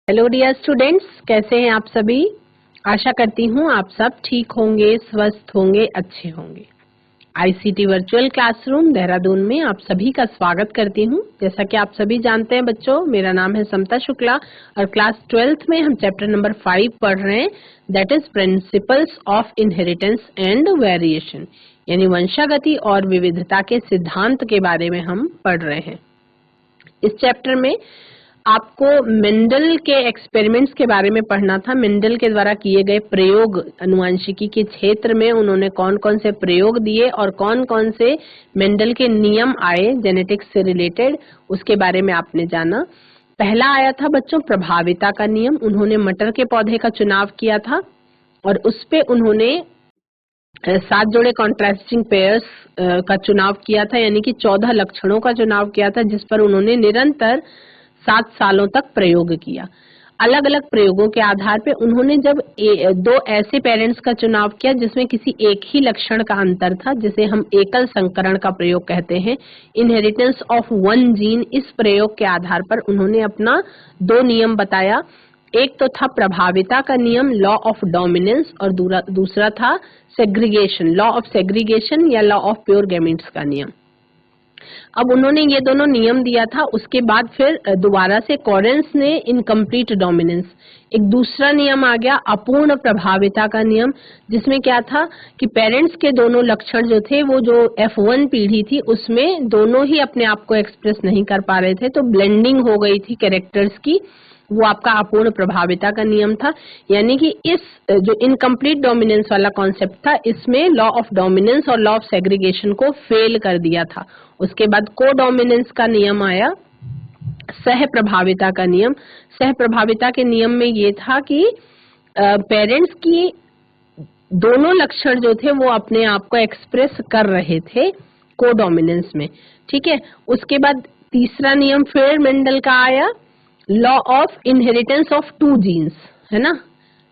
Hello dear students, कैसे हैं आप सभी। आशा करती हूँ आप सब ठीक होंगे, स्वस्थ होंगे, अच्छे होंगे। आईसीटी वर्चुअल क्लासरूम देहरादून में आप सभी का स्वागत करती हूँ। जैसा कि आप सभी जानते हैं बच्चों, मेरा नाम है समता शुक्ला और क्लास 12th में हम चैप्टर नंबर 5 पढ़ रहे हैं, that is principles of inheritance and variation, यानी वंशागति और विविधता के सिद्धांत के बारे में हम पढ़ रहे हैं। इस चैप्टर में आपको मेंडल के एक्सपेरिमेंट्स के बारे में पढ़ना था। मेंडल के द्वारा किए गए प्रयोग, अनुवांशिकी के क्षेत्र में उन्होंने कौन कौन से प्रयोग दिए और कौन कौन से मेंडल के नियम आए जेनेटिक्स से रिलेटेड, उसके बारे में आपने जाना। पहला आया था बच्चों प्रभाविता का नियम। उन्होंने मटर के पौधे का चुनाव किया था और उस पे उन्होंने 7 जोड़े कॉन्ट्रास्टिंग पेयर्स का चुनाव किया था, यानी कि 14 लक्षणों का चुनाव किया था, जिस पर उन्होंने निरंतर 7 सालों तक प्रयोग किया। अलग अलग प्रयोगों के आधार पे उन्होंने जब 2 ऐसे पेरेंट्स का चुनाव किया जिसमें किसी एक ही लक्षण का अंतर था, जिसे हम एकल संकरण का प्रयोग कहते हैं, इनहेरिटेंस ऑफ वन जीन, इस प्रयोग के आधार पर उन्होंने अपना 2 नियम बताया। एक तो था प्रभाविता का नियम, लॉ ऑफ डोमिनेंस, और दूसरा था सेग्रीगेशन, लॉ ऑफ सेग्रीगेशन या लॉ ऑफ प्योर गैमीट्स का नियम। अब उन्होंने ये दोनों नियम दिया था, उसके बाद फिर दोबारा से कॉरेंस ने इनकम्प्लीट डोमिनेंस, एक दूसरा नियम आ गया अपूर्ण प्रभाविता का नियम, जिसमें क्या था कि पेरेंट्स के दोनों लक्षण जो थे, वो जो F1 पीढ़ी थी उसमें दोनों ही अपने आप को एक्सप्रेस नहीं कर पा रहे थे, तो ब्लेंडिंग हो गई थी कैरेक्टर्स की, वो आपका अपूर्ण प्रभाविता का नियम था। यानी कि इस जो इनकम्प्लीट डोमिनेंस वाला कॉन्सेप्ट था, इसमें लॉ ऑफ डोमिनेंस और लॉ ऑफ सेग्रीगेशन को फेल कर दिया था। उसके बाद को डोमिनेंस का नियम आया, सह प्रभाविता का नियम। सह प्रभाविता के नियम में ये था कि पेरेंट्स की दोनों लक्षण जो थे वो अपने आप को एक्सप्रेस कर रहे थे को डोमिनेंस में, ठीक है। उसके बाद तीसरा नियम फिर मेंडल का आया, law of inheritance of 2 genes, है ना।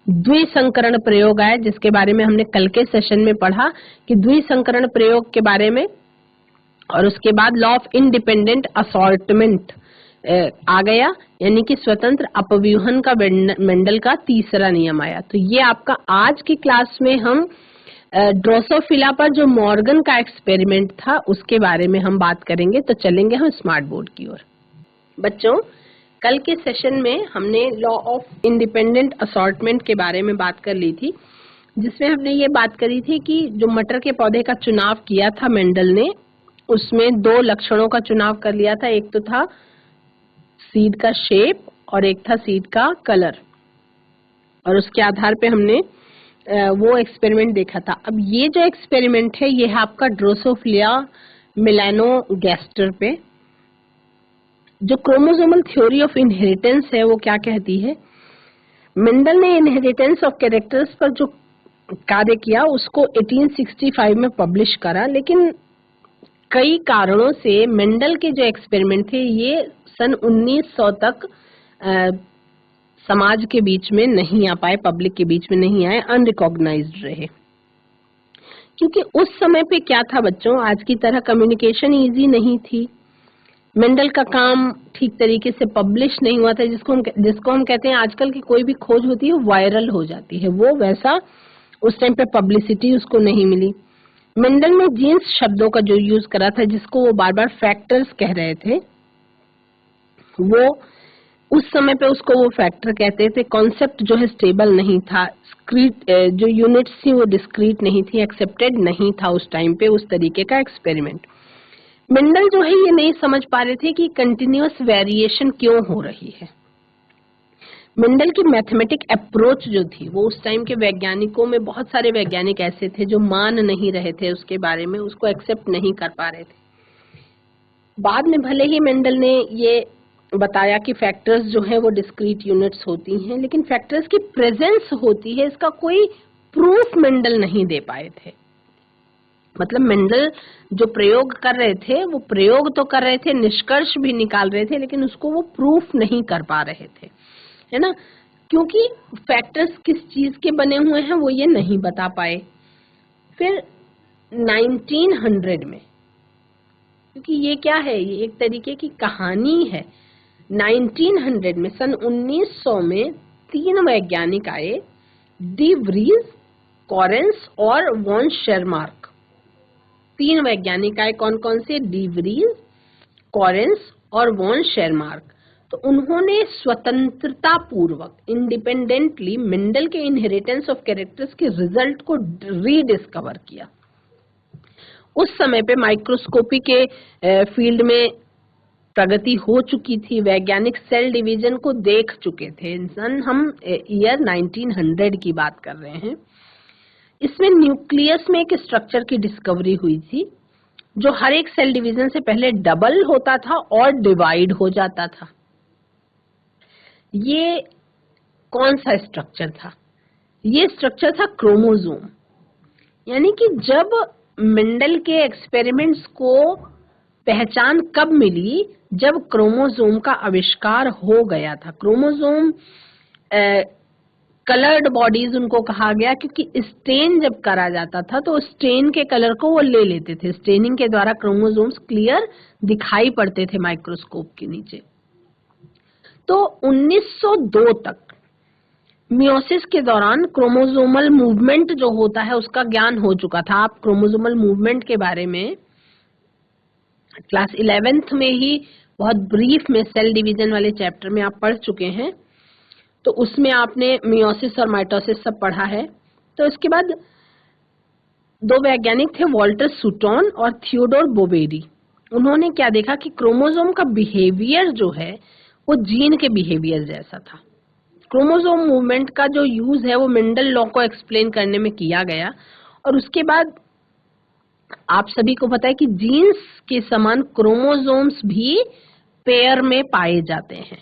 द्विसंकरण प्रयोग आया, जिसके बारे में हमने कल के सेशन में पढ़ा कि द्विसंकरण प्रयोग के बारे में। और उसके बाद लॉ ऑफ इंडिपेंडेंट असॉर्टमेंट आ गया, यानी कि स्वतंत्र अपव्यूहन का मेंडल का तीसरा नियम आया। तो ये आपका आज की क्लास में हम ड्रोसोफिला पर जो मॉर्गन का एक्सपेरिमेंट था उसके बारे में हम बात करेंगे। तो चलेंगे हम स्मार्ट बोर्ड की ओर। बच्चों, कल के सेशन में हमने लॉ ऑफ इंडिपेंडेंट असॉर्टमेंट के बारे में बात कर ली थी, जिसमें हमने ये बात करी थी कि जो मटर के पौधे का चुनाव किया था मेंडल ने, उसमें 2 लक्षणों का चुनाव कर लिया था। एक तो था सीड का शेप और एक था सीड का कलर, और उसके आधार पे हमने वो एक्सपेरिमेंट देखा था। अब ये जो एक्सपेरिमेंट है ये है आपका ड्रोसोफिला मेलानोगैस्टर पे। जो क्रोमोसोमल थ्योरी ऑफ इनहेरिटेंस है वो क्या कहती है, मेंडल ने इनहेरिटेंस ऑफ कैरेक्टर्स पर जो कार्य किया उसको 1865 में पब्लिश करा, लेकिन कई कारणों से मेंडल के जो एक्सपेरिमेंट थे ये सन 1900 तक समाज के बीच में नहीं आ पाए, पब्लिक के बीच में नहीं आए, अनरिकॉग्नाइज्ड रहे। क्योंकि उस समय पे क्या था बच्चों, आज की तरह कम्युनिकेशन इजी नहीं थी, मेंडल का काम ठीक तरीके से पब्लिश नहीं हुआ था, जिसको हम कहते हैं आजकल की कोई भी खोज होती है वायरल हो जाती है, वो वैसा उस टाइम पे पब्लिसिटी उसको नहीं मिली। मेंडल ने जीन्स शब्दों का जो यूज करा था, जिसको वो बार बार फैक्टर्स कह रहे थे, वो उस समय पे उसको वो फैक्टर कहते थे। कॉन्सेप्ट जो है स्टेबल नहीं था, जो यूनिट्स थी वो डिस्क्रीट नहीं थी, एक्सेप्टेड नहीं था उस टाइम पे उस तरीके का एक्सपेरिमेंट। मेंडल जो है ये नहीं समझ पा रहे थे कि कंटिन्यूअस वेरिएशन क्यों हो रही है। मेंडल की मैथमेटिक अप्रोच जो थी वो उस टाइम के वैज्ञानिकों में बहुत सारे वैज्ञानिक ऐसे थे जो मान नहीं रहे थे उसके बारे में, उसको एक्सेप्ट नहीं कर पा रहे थे। बाद में भले ही मेंडल ने ये बताया कि फैक्टर्स जो है वो डिस्क्रीट यूनिट्स होती हैं, लेकिन फैक्टर्स की प्रेजेंस होती है, इसका कोई प्रूफ मेंडल नहीं दे पाए थे। मतलब मेंडल जो प्रयोग कर रहे थे वो प्रयोग तो कर रहे थे, निष्कर्ष भी निकाल रहे थे, लेकिन उसको वो प्रूफ नहीं कर पा रहे थे, है ना। क्योंकि फैक्टर्स किस चीज के बने हुए हैं वो ये नहीं बता पाए। फिर 1900 में, क्योंकि ये क्या है, ये एक तरीके की कहानी है, 1900 में, सन 1900 में 3 वैज्ञानिक आए, डी व्रीज, कॉरेंस और वॉन शेरमार्क। 3 वैज्ञानिक आए, कौन कौन से? डी व्रीज, कॉरेंस और वॉन शेरमार्क। तो उन्होंने स्वतंत्रता पूर्वक, इंडिपेंडेंटली मेंडल के इनहेरिटेंस ऑफ कैरेक्टर्स के रिजल्ट को रीडिस्कवर किया। उस समय पे माइक्रोस्कोपी के फील्ड में प्रगति हो चुकी थी, वैज्ञानिक सेल डिवीजन को देख चुके थे। हम ईयर 1900 की बात कर रहे हैं। इसमें न्यूक्लियस में एक स्ट्रक्चर की डिस्कवरी हुई थी जो हर एक सेल डिवीजन से पहले डबल होता था और डिवाइड हो जाता था। ये कौन सा स्ट्रक्चर था? ये स्ट्रक्चर था क्रोमोसोम। यानी कि जब मेंडल के एक्सपेरिमेंट्स को पहचान कब मिली? जब क्रोमोसोम का आविष्कार हो गया था। क्रोमोसोम कलर्ड बॉडीज उनको कहा गया, क्योंकि स्टेन जब करा जाता था तो स्टेन के कलर को वो ले लेते थे। स्टेनिंग के द्वारा क्रोमोसोम्स क्लियर दिखाई पड़ते थे माइक्रोस्कोप के नीचे। तो 1902 तक मियोसिस के दौरान क्रोमोसोमल मूवमेंट जो होता है उसका ज्ञान हो चुका था। आप क्रोमोसोमल मूवमेंट के बारे में क्लास 11th में ही बहुत ब्रीफ में सेल डिवीजन वाले चैप्टर में आप पढ़ चुके हैं। तो उसमें आपने मियोसिस और माइटोसिस सब पढ़ा है। तो इसके बाद 2 वैज्ञानिक थे, वॉल्टर सूटोन और थियोडोर बोवेरी। उन्होंने क्या देखा कि क्रोमोसोम का बिहेवियर जो है वो जीन के बिहेवियर जैसा था। क्रोमोसोम मूवमेंट का जो यूज है वो मेंडल लॉ को एक्सप्लेन करने में किया गया। और उसके बाद आप सभी को पता है कि जीन्स के समान क्रोमोसोम्स भी पेयर में पाए जाते हैं।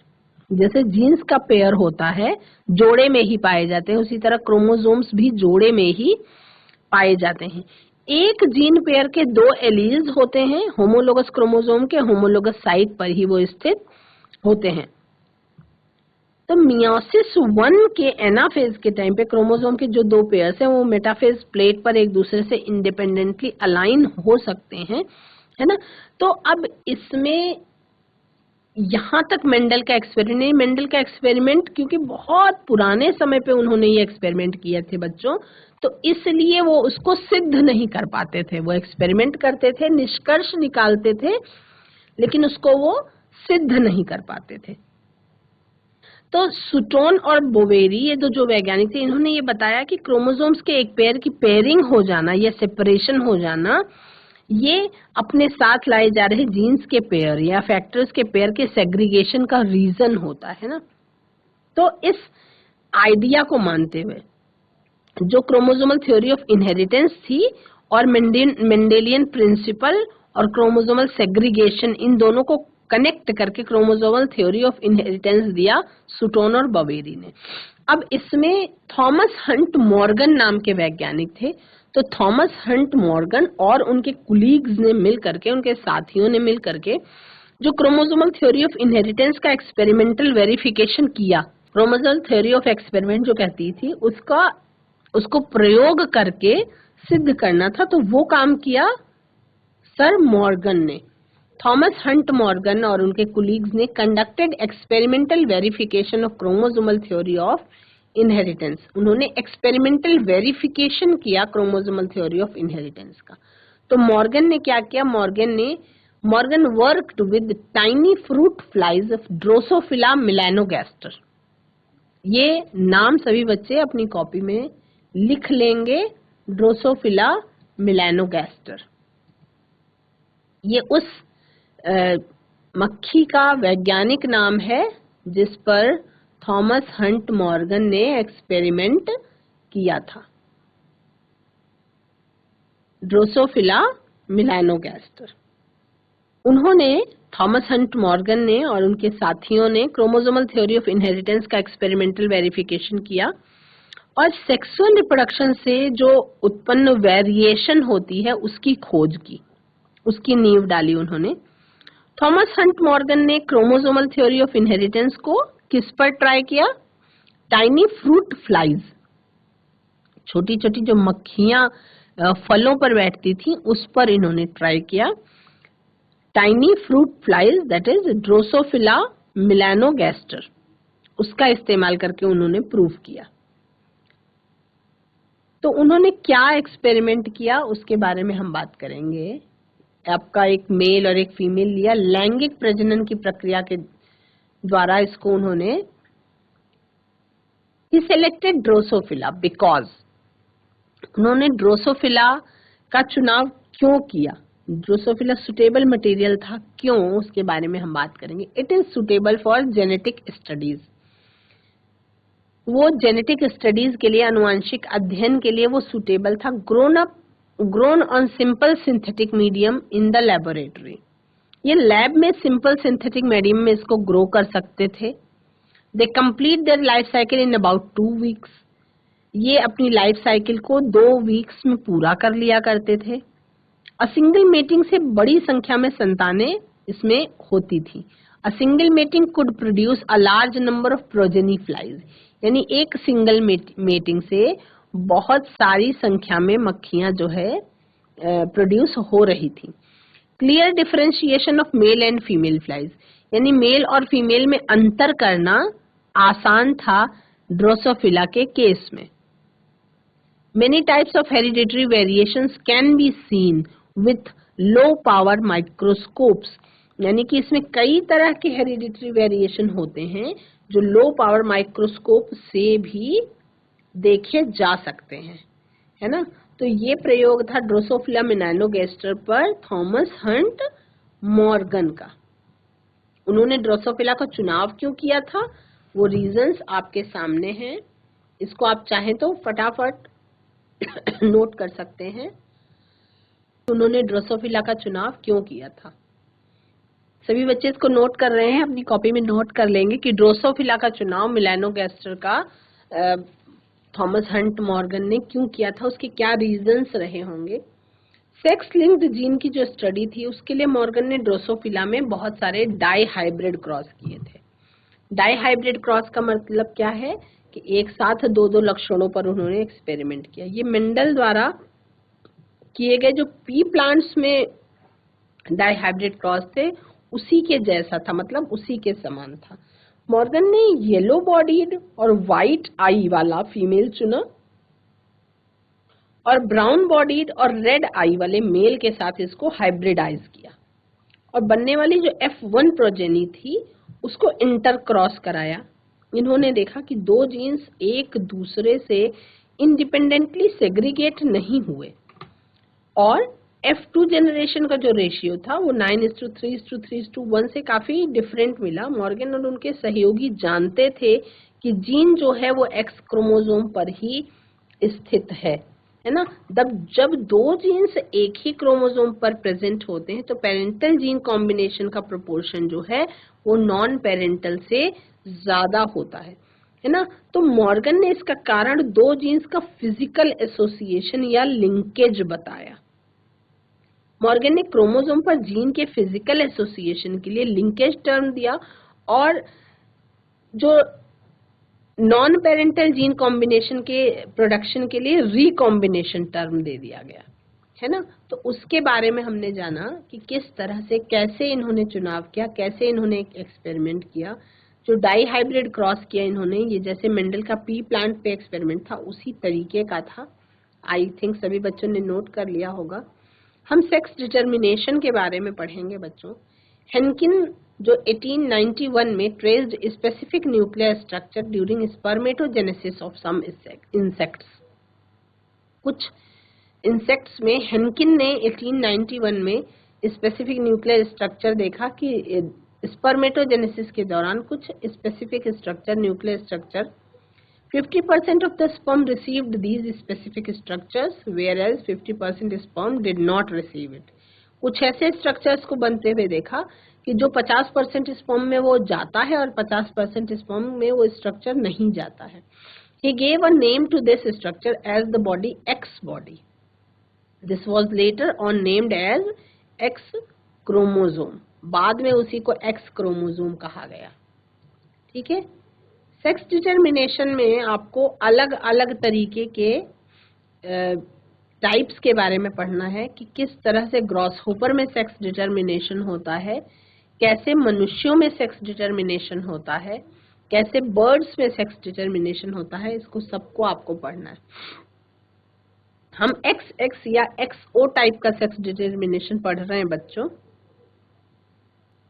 जैसे जीन्स का पेयर होता है, जोड़े में ही पाए जाते हैं, उसी तरह क्रोमोसोम्स भी जोड़े में ही पाए जाते हैं। एक जीन पेयर के 2 एलील्स होते हैं, होमोलोगस क्रोमोसोम के होमोलोगस साइट पर ही वो स्थित होते हैं। तो मियोसिस 1 के एनाफेज के टाइम पे क्रोमोसोम के जो 2 पेयर्स हैं वो मेटाफेज प्लेट पर एक दूसरे से इंडिपेंडेंटली अलाइन हो सकते हैं, है ना। तो अब इसमें यहाँ तक मेंडल का एक्सपेरिमेंट क्योंकि बहुत पुराने समय पे उन्होंने ये एक्सपेरिमेंट किए थे बच्चों, तो इसलिए वो उसको सिद्ध नहीं कर पाते थे। वो एक्सपेरिमेंट करते थे, निष्कर्ष निकालते थे, लेकिन उसको वो सिद्ध नहीं कर पाते थे। तो सूटोन और बोवेरी, ये जो वैज्ञानिक थे, इन्होंने ये बताया कि क्रोमोसोम्स के एक पेयर की पेयरिंग हो जाना या सेपरेशन हो जाना, ये अपने साथ लाए जा रहे जीन्स के पेयर या फैक्टर्स के पेयर के सेग्रीगेशन का रीजन होता है ना। तो इस आइडिया को मानते हुए जो क्रोमोसोमल थ्योरी ऑफ इनहेरिटेंस थी और मेंडेलियन प्रिंसिपल और क्रोमोसोमल सेग्रीगेशन, इन दोनों को कनेक्ट करके क्रोमोसोमल थ्योरी ऑफ इनहेरिटेंस दिया सूटोन और बोवेरी ने। अब इसमें थॉमस हंट मॉर्गन नाम के वैज्ञानिक थे। तो थॉमस हंट मॉर्गन और उनके कुलीग्स ने मिल करके, उनके साथियों ने मिल करके जो क्रोमोसोमल थ्योरी ऑफ इनहेरिटेंस का एक्सपेरिमेंटल वेरिफिकेशन किया, क्रोमोसोमल थ्योरी ऑफ एक्सपेरिमेंट जो कहती थी उसको प्रयोग करके सिद्ध करना था, तो वो काम किया सर मॉर्गन ने। थॉमस हंट मॉर्गन और उनके कुलीग्स ने conducted experimental verification of chromosomal theory of inheritance. उन्होंने एक्सपेरिमेंटल वेरिफिकेशन किया क्रोमोसोमल थ्योरी ऑफ इनहेरिटेंस का। तो मॉर्गन ने क्या किया? Morgan worked with tiny fruit flies of Drosophila melanogaster. ये नाम सभी बच्चे अपनी कॉपी में लिख लेंगे, ड्रोसोफिला मेलानोगैस्टर। ये उस मक्खी का वैज्ञानिक नाम है जिस पर थॉमस हंट मॉर्गन ने एक्सपेरिमेंट किया था, ड्रोसोफिला मेलानोगैस्टर। उन्होंने, थॉमस हंट मॉर्गन ने और उनके साथियों ने क्रोमोसोमल थ्योरी ऑफ इनहेरिटेंस का एक्सपेरिमेंटल वेरिफिकेशन किया और सेक्सुअल रिप्रोडक्शन से जो उत्पन्न वेरिएशन होती है उसकी खोज की, उसकी नींव डाली उन्होंने। थॉमस हंट मॉर्गन ने क्रोमोसोमल थ्योरी ऑफ इनहेरिटेंस को किस पर ट्राई किया? टाइनी फ्रूट फ्लाइज, छोटी छोटी जो मक्खियां फलों पर बैठती थी उस पर इन्होंने ट्राई किया। Tiny fruit flies, that is Drosophila melanogaster, उसका इस्तेमाल करके उन्होंने प्रूव किया। तो उन्होंने क्या एक्सपेरिमेंट किया उसके बारे में हम बात करेंगे। आपका एक मेल और एक फीमेल लिया, लैंगिक प्रजनन की प्रक्रिया के द्वारा इसको उन्होंने, ही सिलेक्टेड ड्रोसोफिला बिकॉज, उन्होंने ड्रोसोफिला का चुनाव क्यों किया, ड्रोसोफिला सुटेबल मटेरियल था क्यों, उसके बारे में हम बात करेंगे। It is suitable for genetic studies, वो जेनेटिक स्टडीज के लिए, अनुवांशिक अध्ययन के लिए वो सुटेबल था। Grown on simple synthetic medium in the laboratory, ये लैब में सिंपल सिंथेटिक मीडियम में इसको ग्रो कर सकते थे। They complete their life cycle in about 2 weeks, ये अपनी लाइफ साइकिल को 2 वीक्स में पूरा कर लिया करते थे। अ सिंगल मेटिंग से बड़ी संख्या में संतानें इसमें होती थी। A single mating could produce a large number of progeny flies, यानी एक सिंगल मेटिंग से बहुत सारी संख्या में मक्खियां जो है प्रोड्यूस हो रही थी। Clear differentiation of male and female flies, यानी मेल और फीमेल में अंतर करना आसान था ड्रोसोफिला के केस में। Many types of hereditary variations can be seen with low power microscopes, यानी कि इसमें कई तरह के हेरिडिटरी वेरिएशन होते हैं जो लो पावर माइक्रोस्कोप से भी देखे जा सकते हैं, है ना। तो ये प्रयोग था ड्रोसोफिला मेलानोगैस्टर पर थॉमस हंट मॉर्गन का। उन्होंने ड्रोसोफिला का चुनाव क्यों किया था, वो रीजंस आपके सामने हैं, इसको आप चाहें तो फटाफट नोट कर सकते हैं। उन्होंने ड्रोसोफिला का चुनाव क्यों किया था, सभी बच्चे इसको नोट कर रहे हैं, अपनी कॉपी में नोट कर लेंगे कि ड्रोसोफिला का चुनाव मेलानोगैस्टर का थॉमस हंट मॉर्गन ने क्यों किया था, उसके क्या रीजंस रहे होंगे। सेक्स लिंक्ड जीन की जो स्टडी थी उसके लिए मॉर्गन ने ड्रोसोफिला में बहुत सारे डाई हाइब्रिड क्रॉस किए थे। डाई हाइब्रिड क्रॉस का मतलब क्या है कि एक साथ 2-2 लक्षणों पर उन्होंने एक्सपेरिमेंट किया। ये मेंडल द्वारा किए गए जो पी प्लांट्स में डाई हाइब्रिड क्रॉस थे उसी के जैसा था, मतलब उसी के समान था। मॉर्गन ने येलो बॉडीड और व्हाइट आई वाला फीमेल चुना और ब्राउन बॉडीड और रेड आई वाले मेल के साथ इसको हाइब्रिडाइज किया और बनने वाली जो F1 प्रोजेनी थी उसको इंटर क्रॉस कराया। इन्होंने देखा कि 2 जीन्स एक दूसरे से इंडिपेंडेंटली सेग्रीगेट नहीं हुए और F2 जनरेशन का जो रेशियो था वो 9:3:3:1 से काफी डिफरेंट मिला। मॉर्गन और उनके सहयोगी जानते थे कि जीन जो है वो X क्रोमोसोम पर ही स्थित है ना। जब 2 जीन्स एक ही क्रोमोसोम पर प्रेजेंट होते हैं तो पेरेंटल जीन कॉम्बिनेशन का प्रोपोर्शन जो है वो नॉन पेरेंटल से ज्यादा होता है ना। तो मॉर्गन ने इसका कारण 2 जीन्स का फिजिकल एसोसिएशन या लिंकेज बताया। मॉर्गन ने क्रोमोसोम पर जीन के फिजिकल एसोसिएशन के लिए लिंकेज टर्म दिया और जो नॉन पेरेंटल जीन कॉम्बिनेशन के प्रोडक्शन के लिए रिकॉम्बिनेशन टर्म दे दिया गया, है ना। तो उसके बारे में हमने जाना कि किस तरह से, कैसे इन्होंने चुनाव किया, कैसे इन्होंने एक एक्सपेरिमेंट किया। जो डाई हाइब्रिड क्रॉस किया इन्होंने, ये जैसे मेंडल का पी प्लांट पे एक्सपेरिमेंट था उसी तरीके का था। आई थिंक सभी बच्चों ने नोट कर लिया होगा। हम सेक्स डिटर्मिनेशन के बारे में पढ़ेंगे बच्चों। हेनकिन जो 1891 में traced specific nuclear structure during spermatogenesis of some insects, कुछ इंसेक्ट्स में हेनकिन ने 1891 में स्पेसिफिक न्यूक्लियर स्ट्रक्चर देखा कि स्पर्मेटोजेनेसिस के दौरान कुछ specific structure, nuclear structure, 50% of the sperm received these specific structures whereas 50% sperm did not receive it. कुछ ऐसे स्ट्रक्चर्स को बनते हुए देखा कि जो 50% स्पर्म में वो जाता है और 50% स्पर्म में वो स्ट्रक्चर नहीं जाता है। He gave a name to this structure as the body X body. This was later on named as X chromosome. बाद में उसी को X क्रोमोसोम कहा गया। ठीक है। सेक्स डिटर्मिनेशन में आपको अलग अलग तरीके के टाइप्स के बारे में पढ़ना है कि किस तरह से ग्रॉसहोपर में सेक्स डिटर्मिनेशन होता है, कैसे मनुष्यों में सेक्स डिटर्मिनेशन होता है, कैसे बर्ड्स में सेक्स डिटर्मिनेशन होता है, इसको सबको आपको पढ़ना है। हम XX या XO टाइप का सेक्स डिटर्मिनेशन पढ़ रहे हैं बच्चों।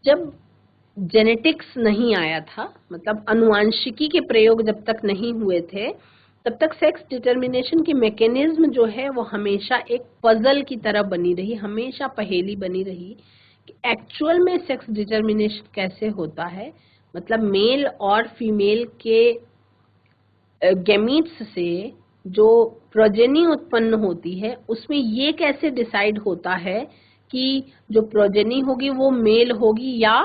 जब जेनेटिक्स नहीं आया था, मतलब अनुवांशिकी के प्रयोग जब तक नहीं हुए थे, तब तक सेक्स डिटर्मिनेशन की मैकेनिज्म जो है वो हमेशा एक पजल की तरह बनी रही, हमेशा पहेली बनी रही कि एक्चुअल में सेक्स डिटर्मिनेशन कैसे होता है। मतलब मेल और फीमेल के गैमीट्स से जो प्रोजेनी उत्पन्न होती है, उसमें ये कैसे डिसाइड होता है कि जो प्रोजेनी होगी वो मेल होगी या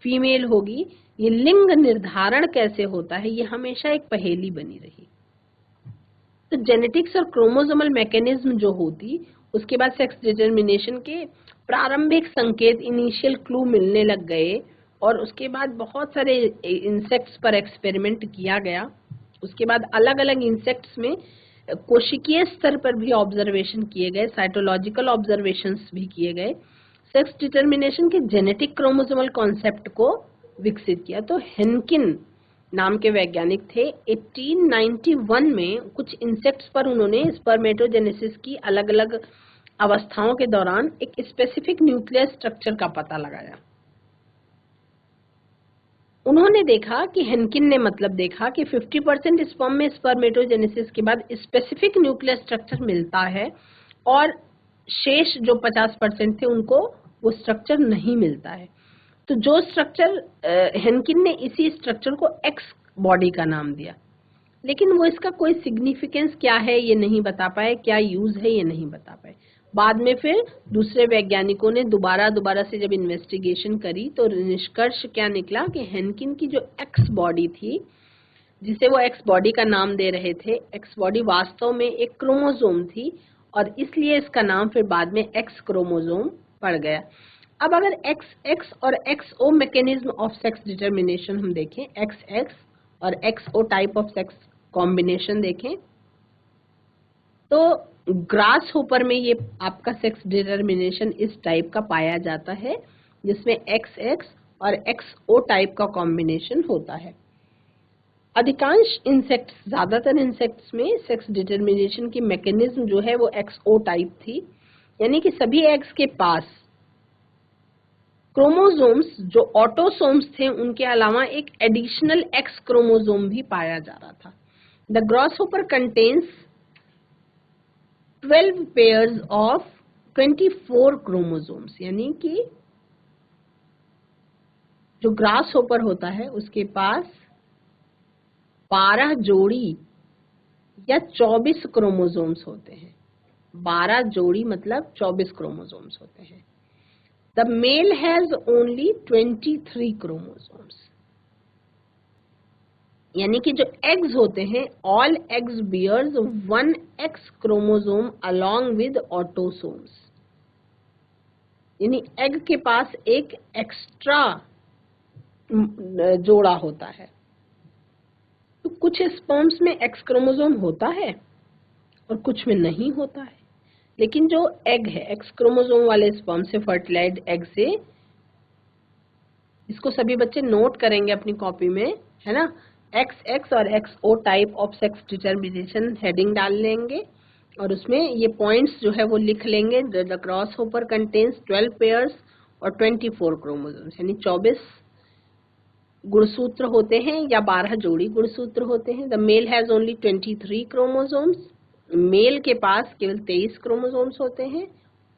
फीमेल होगी, ये लिंग निर्धारण कैसे होता है, ये हमेशा एक पहेली बनी रही। तो जेनेटिक्स और क्रोमोसोमल मैकेनिज्म जो होती, उसके बाद सेक्स डिटर्मिनेशन के प्रारंभिक संकेत, इनिशियल क्लू मिलने लग गए, और उसके बाद बहुत सारे इंसेक्ट्स पर एक्सपेरिमेंट किया गया। उसके बाद अलग अलग इंसेक्ट्स में कोशिकीय स्तर पर भी ऑब्जर्वेशन किए गए, साइटोलॉजिकल ऑब्जर्वेशंस भी किए गए, सेक्स डिटर्मिनेशन के जेनेटिक क्रोमोसोमल कॉन्सेप्ट को विकसित किया। तो हेनकिन नाम के वैज्ञानिक थे, 1891 में कुछ इंसेक्ट्स पर उन्होंने स्पर्मेटोजेनेसिस की अलग अलग अवस्थाओं के दौरान एक स्पेसिफिक न्यूक्लियर स्ट्रक्चर का पता लगाया। उन्होंने देखा कि हेनकिन ने मतलब देखा कि 50% स्पर्म में स्पर्मेटोजेनेसिस के बाद स्पेसिफिक न्यूक्लियर स्ट्रक्चर मिलता है, और शेष जो 50% थे उनको वो स्ट्रक्चर नहीं मिलता है। तो जो स्ट्रक्चर हेनकिन ने इसी स्ट्रक्चर को एक्स बॉडी का नाम दिया, लेकिन वो इसका कोई सिग्निफिकेंस क्या है ये नहीं बता पाए, क्या यूज है ये नहीं बता पाए। बाद में फिर दूसरे वैज्ञानिकों ने दोबारा से जब इन्वेस्टिगेशन करी तो निष्कर्ष क्या निकला कि हेनकिन की जो एक्स बॉडी थी, जिसे वो एक्स बॉडी का नाम दे रहे थे, एक्स बॉडी वास्तव में एक क्रोमोसोम थी, और इसलिए इसका नाम फिर बाद में एक्स क्रोमोसोम पड़ गया। अब अगर XX और XO mechanism of sex determination हम देखें, XX और XO type of sex combination देखें, तो ग्रास होपर में ये आपका सेक्स डिटर्मिनेशन इस टाइप का पाया जाता है, जिसमें XX और XO टाइप का कॉम्बिनेशन होता है। अधिकांश इंसेक्ट्स, ज्यादातर इंसेक्ट्स में सेक्स डिटर्मिनेशन की मैकेनिज्म जो है वो XO टाइप थी, यानी कि सभी एग्स के पास क्रोमोसोम्स जो ऑटोसोम्स थे उनके अलावा एक एडिशनल एक्स क्रोमोसोम भी पाया जा रहा था। The grasshopper contains 12 pairs of 24 chromosomes, यानी कि जो ग्रासहोपर होता है उसके पास 12 जोड़ी या 24 क्रोमोसोम्स होते हैं। 12 जोड़ी मतलब 24 क्रोमोसोम्स होते हैं। The male has only 23 chromosomes. यानी कि जो eggs होते हैं, all eggs bears one X chromosome along with autosomes. यानी egg के पास एक एक्स्ट्रा जोड़ा होता है। तो कुछ स्पर्म्स में X क्रोमोसोम होता है और कुछ में नहीं होता है, लेकिन जो एग है, एक्स क्रोमोसोम वाले स्पर्म से, फर्टिलाइज्ड एग से, इसको सभी बच्चे नोट करेंगे अपनी कॉपी में, है ना। XX और XO type of sex determination heading डाल लेंगे, और उसमें ये पॉइंट्स जो है वो लिख लेंगे। द ग्रासहोपर कंटेन्स 12 पेयर्स और 24 क्रोमोसोम्स, यानी 24 गुणसूत्र होते हैं या 12 जोड़ी गुणसूत्र होते हैं। The male has only 23 chromosomes, male के पास केवल 23 क्रोमोसोम्स होते हैं,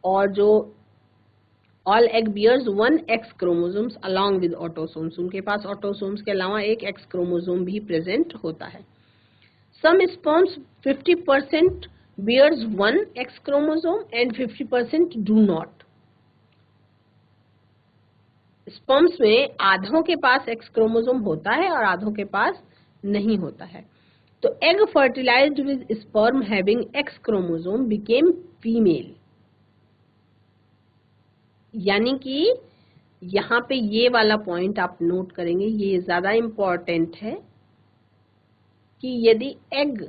और जो all egg bearers 1 X chromosomes along with autosomes, उनके पास ऑटोसोम्स के अलावा एक एक्स क्रोमोसोम भी प्रेजेंट होता है। Some sperms 50% bears 1 X chromosome and 50% do not. Sperms में आधों के पास एक्स क्रोमोसोम होता है और आधों के पास नहीं होता है। तो egg fertilized with sperm having X chromosome became female, यानी कि यहाँ पे ये वाला पॉइंट आप नोट करेंगे, ये ज्यादा इम्पोर्टेंट है कि यदि एग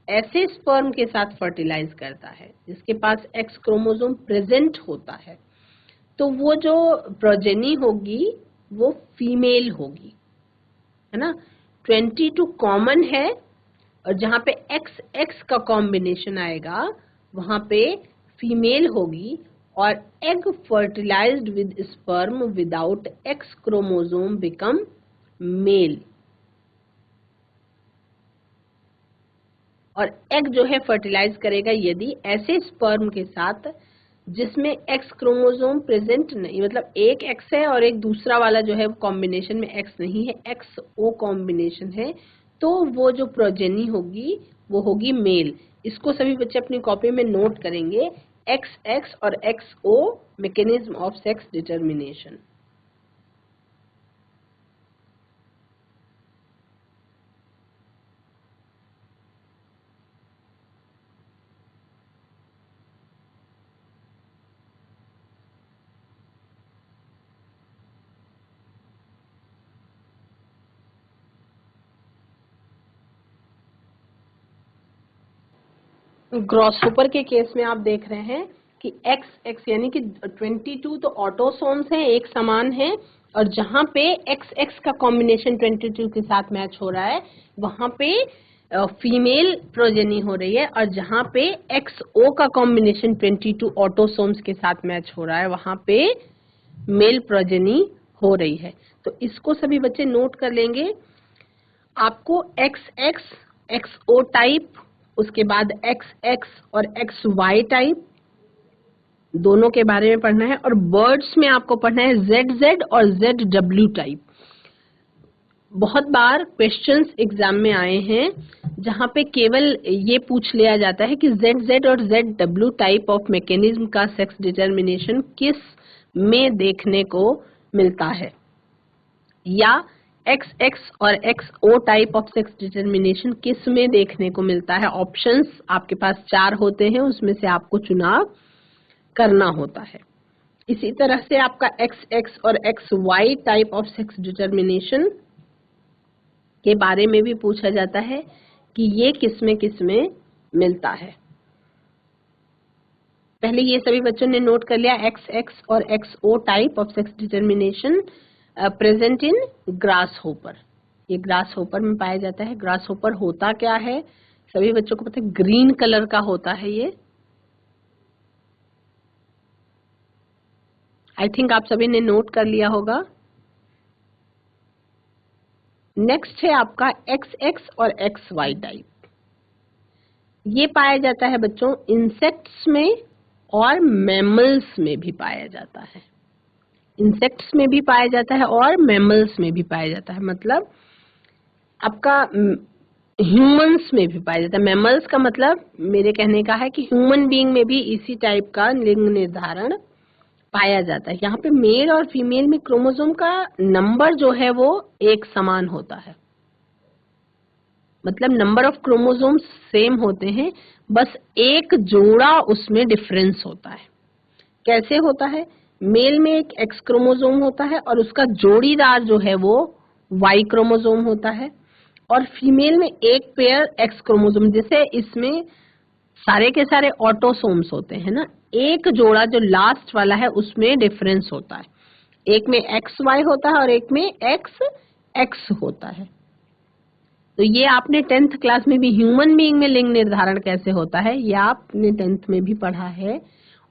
ऐसे स्पर्म के साथ फर्टिलाइज करता है जिसके पास एक्स क्रोमोसोम प्रेजेंट होता है, तो वो जो प्रोजेनी होगी वो फीमेल होगी, है ना। 22 कॉमन है और जहां पे एक्स एक्स का कॉम्बिनेशन आएगा वहां पे फीमेल होगी, और egg fertilised with sperm without X chromosome become male. और एग जो है फर्टिलाइज करेगा यदि ऐसे स्पर्म के साथ जिसमें एक्स क्रोमोसोम प्रेजेंट नहीं, मतलब एक एक्स है और एक दूसरा वाला जो है कॉम्बिनेशन में एक्स नहीं है, एक्स ओ कॉम्बिनेशन है, तो वो जो प्रोजेनी होगी वो होगी मेल। इसको सभी बच्चे अपनी कॉपी में नोट करेंगे, एक्स एक्स और X O, mechanism of sex determination. Grasshopper के केस में आप देख रहे हैं कि एक्स एक्स यानी कि 22 तो ऑटोसोम्स हैं, एक समान है, और जहां पे एक्स एक्स का कॉम्बिनेशन 22 के साथ मैच हो रहा है वहां पे फीमेल प्रोजेनी हो रही है, और जहां पे एक्स ओ का कॉम्बिनेशन 22 ऑटोसोम्स के साथ मैच हो रहा है वहां पे मेल प्रोजेनी हो रही है। तो इसको सभी बच्चे नोट कर लेंगे। आपको x x, x O type, उसके बाद एक्स एक्स और एक्स वाई टाइप दोनों के बारे में पढ़ना है, और बर्ड्स में आपको पढ़ना है जेड जेड और जेड डब्ल्यू टाइप। बहुत बार क्वेश्चंस एग्जाम में आए हैं जहां पे केवल ये पूछ लिया जाता है कि जेड जेड और Z W type of mechanism का सेक्स डिटर्मिनेशन किस में देखने को मिलता है, या एक्स एक्स और X O type of sex determination किस में देखने को मिलता है। ऑप्शंस आपके पास 4 होते हैं, उसमें से आपको चुनाव करना होता है। इसी तरह से आपका एक्स एक्स और X Y type of sex determination के बारे में भी पूछा जाता है कि ये किस में मिलता है। पहले ये सभी बच्चों ने नोट कर लिया, एक्स एक्स और X O type of sex determination present in grasshopper. ये ग्रास होपर में पाया जाता है। ग्रास होपर होता क्या है, सभी बच्चों को पता है, ग्रीन कलर का होता है ये। आई थिंक आप सभी ने नोट कर लिया होगा। नेक्स्ट है आपका एक्स एक्स और एक्स वाई टाइप। ये पाया जाता है बच्चों इंसेक्ट्स में और मैमल्स में भी पाया जाता है। इंसेक्ट्स में भी पाया जाता है और मैमल्स में भी पाया जाता है, मतलब आपका ह्यूमंस में भी पाया जाता है। मैमल्स का मतलब मेरे कहने का है कि ह्यूमन बीइंग में भी इसी टाइप का लिंग निर्धारण पाया जाता है। यहाँ पे मेल और फीमेल में क्रोमोसोम का नंबर जो है वो एक समान होता है, मतलब नंबर ऑफ क्रोमोसोम्स सेम होते हैं, बस एक जोड़ा उसमें डिफरेंस होता है। कैसे होता है, मेल में एक एक्स क्रोमोसोम होता है और उसका जोड़ीदार जो है वो वाई क्रोमोसोम होता है, और फीमेल में एक पेयर एक्स क्रोमोसोम, जैसे इसमें सारे के सारे ऑटोसोम्स होते हैं ना, एक जोड़ा जो लास्ट वाला है उसमें डिफरेंस होता है, एक में एक्स वाई होता है और एक में एक्स एक्स होता है। तो ये आपने 10th क्लास में भी ह्यूमन बीइंग में लिंग निर्धारण कैसे होता है ये आपने 10th में भी पढ़ा है,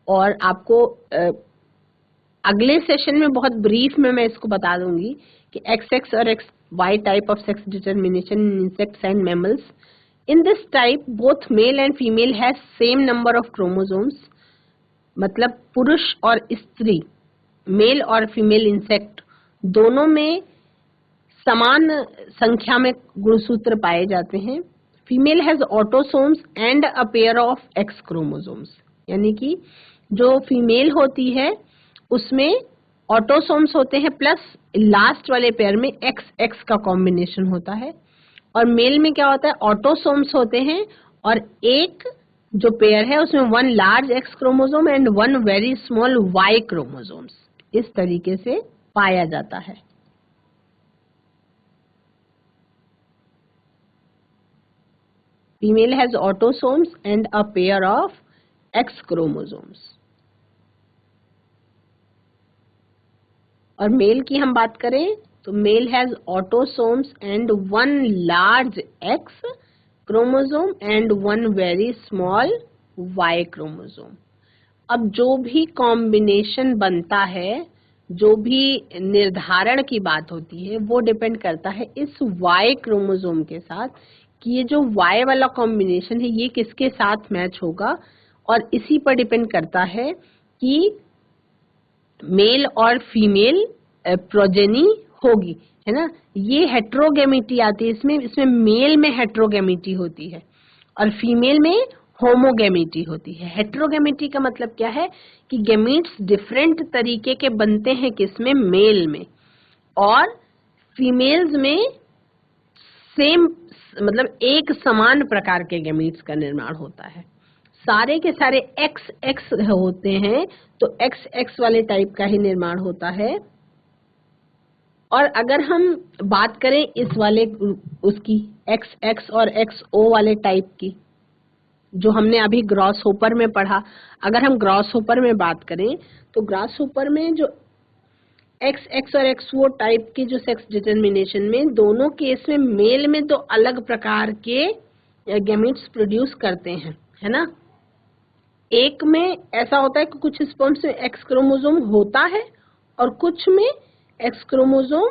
और आपको अगले सेशन में बहुत ब्रीफ में मैं इसको बता दूंगी कि एक्स एक्स और X Y type of sex determination in insects and mammals. In this type both male and female has same number of chromosomes, मतलब पुरुष और स्त्री, मेल और फीमेल इंसेक्ट दोनों में समान संख्या में गुणसूत्र पाए जाते हैं। Female has autosomes and a pair of x chromosomes, यानी कि जो फीमेल होती है उसमें ऑटोसोम्स होते हैं प्लस लास्ट वाले पेयर में एक्स एक्स का कॉम्बिनेशन होता है, और मेल में क्या होता है, ऑटोसोम्स होते हैं और एक जो पेयर है उसमें 1 large X chromosome and 1 very small Y chromosomes, इस तरीके से पाया जाता है। Female has autosomes and a pair of X chromosomes. और मेल की हम बात करें तो male has autosomes and 1 large X chromosome and 1 very small Y chromosome. अब जो भी कॉम्बिनेशन बनता है, जो भी निर्धारण की बात होती है, वो डिपेंड करता है इस वाई क्रोमोसोम के साथ कि ये जो वाई वाला कॉम्बिनेशन है ये किसके साथ मैच होगा, और इसी पर डिपेंड करता है कि मेल और फीमेल प्रोजेनी होगी, है ना। ये हेट्रोगेमिटी आती है इसमें मेल में हेट्रोगेमिटी होती है और फीमेल में होमोगेमिटी होती है। हेट्रोगेमिटी का मतलब क्या है कि गेमीट्स डिफरेंट तरीके के बनते हैं, किसमें, मेल में, और फीमेल्स में सेम मतलब एक समान प्रकार के गेमीट्स का निर्माण होता है। सारे के सारे एक्स एक्स होते हैं तो एक्स एक्स वाले टाइप का ही निर्माण होता है। और अगर हम बात करें इस वाले उसकी एक्स एक्स और एक्स ओ वाले टाइप की, जो हमने अभी ग्रॉस होपर में पढ़ा, अगर हम ग्रॉस होपर में बात करें तो ग्रॉस होपर में जो एक्स एक्स और एक्स ओ टाइप के जो सेक्स डिटर्मिनेशन में दोनों केस में मेल में तो अलग प्रकार के गेमीट्स प्रोड्यूस करते हैं, है ना। एक में ऐसा होता है कि कुछ स्पर्म्स में एक्स क्रोमोसोम होता है और कुछ में एक्स क्रोमोसोम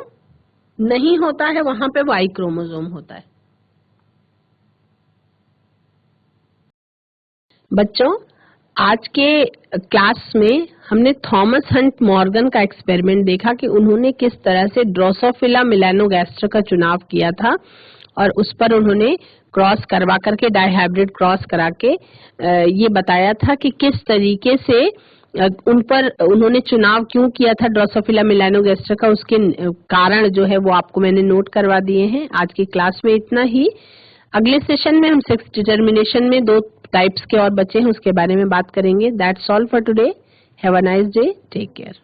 नहीं होता है, वहां पे वाई क्रोमोसोम होता है। बच्चों, आज के क्लास में हमने थॉमस हंट मॉर्गन का एक्सपेरिमेंट देखा कि उन्होंने किस तरह से ड्रोसोफिला मेलानोगास्टर का चुनाव किया था और उस पर उन्होंने क्रॉस करवा करके, डाइहाइब्रिड क्रॉस करा के ये बताया था कि किस तरीके से उन पर उन्होंने चुनाव क्यों किया था ड्रोसोफिला मेलानोगास्टर का। उसके कारण जो है वो आपको मैंने नोट करवा दिए हैं। आज की क्लास में इतना ही। अगले सेशन में हम सेक्स डिटर्मिनेशन में 2 टाइप्स के और बचे हैं, उसके बारे में बात करेंगे। That's all for today. Have a nice day. Take care.